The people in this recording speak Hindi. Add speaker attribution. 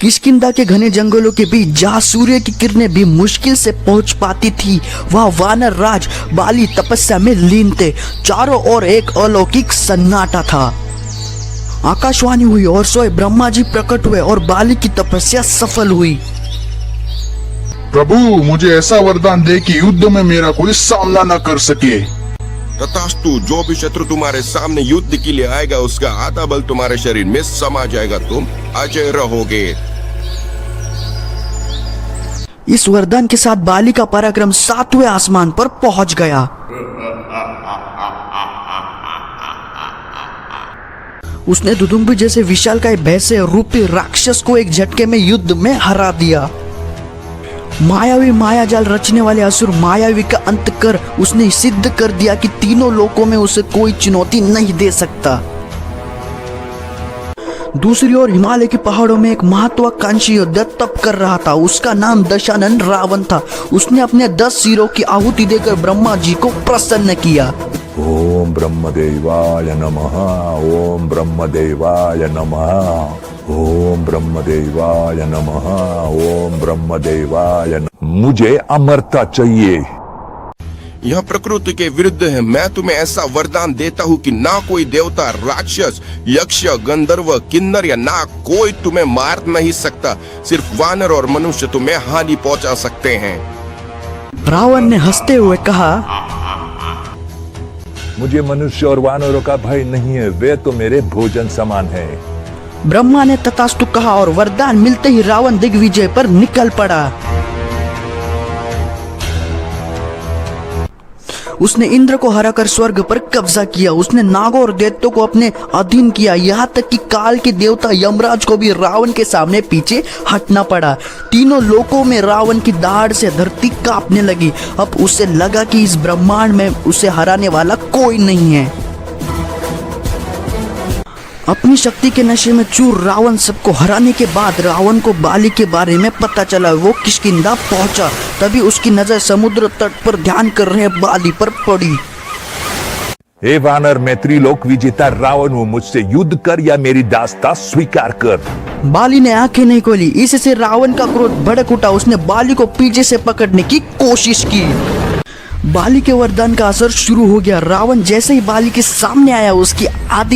Speaker 1: किष्किंधा के घने जंगलों के बीच जहाँ सूर्य की किरणें भी मुश्किल से पहुंच पाती थी, वह वानर राज बाली तपस्या में लीन थे। चारों ओर एक अलौकिक सन्नाटा था। आकाशवाणी हुई और स्वयं ब्रह्मा जी प्रकट हुए और बाली की तपस्या सफल हुई।
Speaker 2: प्रभु, मुझे ऐसा वरदान दे कि युद्ध में मेरा कोई सामना न कर सके।
Speaker 3: तथास्तु, जो भी शत्रु तुम्हारे सामने युद्ध के लिए आएगा उसका आधा बल तुम्हारे शरीर में समा जाएगा, तुम अजय रहोगे।
Speaker 1: इस वरदान के साथ बाली का पराक्रम 7वें आसमान पर पहुंच गया। उसने दुदुम्बी जैसे विशालकाय भैंसे रूपी राक्षस को एक झटके में युद्ध में हरा दिया। मायावी मायाजाल रचने वाले असुर मायावी का अंत कर उसने सिद्ध कर दिया कि तीनों लोकों में उसे कोई चुनौती नहीं दे सकता। दूसरी ओर हिमालय के पहाड़ों में एक महत्वाकांक्षी योद्धा तप कर रहा था। उसका नाम दशानन रावण था। उसने अपने 10 सिरों की आहुति देकर ब्रह्मा जी को प्रसन्न किया।
Speaker 4: ओम ब्रह्मदेवाय नमः, ओम ब्रह्मदेवाय नमः, ओम ब्रह्मदेवाय नमः, ओम ब्रह्मदेवाय नमः। मुझे अमरता चाहिए।
Speaker 3: यह प्रकृति के विरुद्ध है। मैं तुम्हें ऐसा वरदान देता हूँ कि ना कोई देवता, राक्षस, यक्ष, गंधर्व, किन्नर या नाग कोई तुम्हें मार नहीं सकता। सिर्फ वानर और मनुष्य तुम्हें हानि पहुंचा सकते हैं।
Speaker 1: रावण ने हंसते हुए कहा,
Speaker 4: मुझे मनुष्य और वानरों का भय नहीं है, वे तो मेरे भोजन समान हैं।
Speaker 1: ब्रह्मा ने तथास्तु कहा और वरदान मिलते ही रावण दिग्विजय पर निकल पड़ा। उसने इंद्र को हराकर स्वर्ग पर कब्जा किया। उसने नागों और दैत्यों को अपने अधीन किया। यहाँ तक कि काल के देवता यमराज को भी रावण के सामने पीछे हटना पड़ा। तीनों लोकों में रावण की दाढ़ से धरती कांपने लगी। अब उसे लगा कि इस ब्रह्मांड में उसे हराने वाला कोई नहीं है। अपनी शक्ति के नशे में चूर रावण सबको हराने के बाद रावण को बाली के बारे में पता चला। वो किष्किंधा पहुंचा। तभी उसकी नजर समुद्र तट पर ध्यान कर रहे बाली पर पड़ी।
Speaker 4: हे वानर, मैं त्रिलोक विजेता रावण हूँ। मुझसे युद्ध कर या मेरी दास्ता स्वीकार कर।
Speaker 1: बाली ने आंखें नहीं खोली। इससे रावण का क्रोध भड़क उठा। उसने बाली को पीछे से पकड़ने की कोशिश की। बाली के वरदान का असर शुरू हो गया। रावण जैसे ही बाली के सामने आया, उसकी आधी